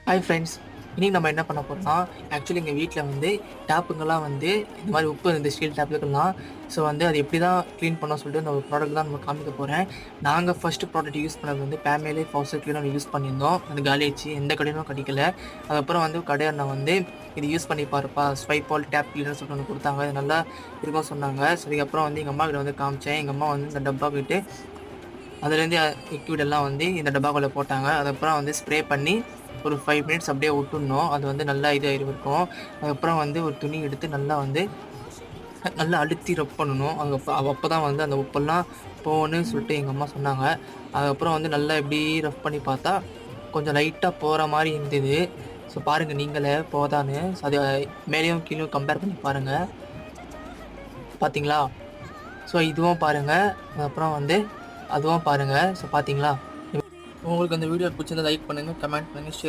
Hi friends, இன்றைக்கி நம்ம என்ன பண்ண போகிறோம்னா, ஆக்சுவலி எங்கள் வீட்டில் வந்து டேப்புங்கெல்லாம் வந்து இந்த மாதிரி உப்பு இந்த ஸ்டீல் டேப்புக்கெல்லாம் ஸோ வந்து அது எப்படி தான் க்ளீன் பண்ணோம் சொல்லிட்டு அந்த ஒரு ப்ராடக்ட் தான் நம்ம காமிக்க போகிறேன். நாங்கள் ஃபஸ்ட்டு ப்ராடக்ட் யூஸ் பண்ணது வந்து பேமேலே ஃபாசட் க்ளீனர் யூஸ் பண்ணியிருந்தோம். அது காலியாச்சு, எந்த கடையிலும் கிடைக்கல. அதுக்கப்புறம் வந்து கடையண்ணா வந்து இது யூஸ் பண்ணி பாருப்பா, ஸ்வைப் ஆல் டேப் க்ளீனர் சொல்லிட்டு ஒன்று கொடுத்தாங்க. இது நல்லா இருக்கும் சொன்னாங்க. ஸோ அதுக்கப்புறம் வந்து எங்கள் அம்மா கிட்ட வந்து காமிச்சேன். எங்கள் அம்மா வந்து இந்த டப்பா போய்ட்டு அதுலேருந்து லிக்விட் எல்லாம் வந்து இந்த டப்பாக்குள்ளே போட்டாங்க. அதுக்கப்புறம் வந்து ஸ்ப்ரே பண்ணி ஒரு 5 மினிட்ஸ் அப்படியே விட்டுடணும். அது வந்து நல்லா இருக்கும். அதுக்கப்புறம் வந்து ஒரு துணி எடுத்து நல்லா அழுத்தி ரப் பண்ணணும். அப்போ தான் வந்து அந்த உப்பெல்லாம் போகணுன்னு சொல்லிட்டு எங்கள் அம்மா சொன்னாங்க. அதுக்கப்புறம் வந்து நல்லா இப்படி ரஃப் பண்ணி பார்த்தா கொஞ்சம் லைட்டாக போகிற மாதிரி இருந்தது. ஸோ பாருங்கள் நீங்களே போதான்னு. ஸோ அது மேலேயும் கீழேயும் கம்பேர் பண்ணி பாருங்கள். பார்த்தீங்களா? ஸோ இதுவும் பாருங்கள், அப்புறம் வந்து அதுவும் பாருங்கள். ஸோ பார்த்தீங்களா? உங்களுக்கு அந்த வீடியோ பிடிச்சிருந்தா லைக் பண்ணுங்கள், கமெண்ட் பண்ணுங்கள், ஷேர்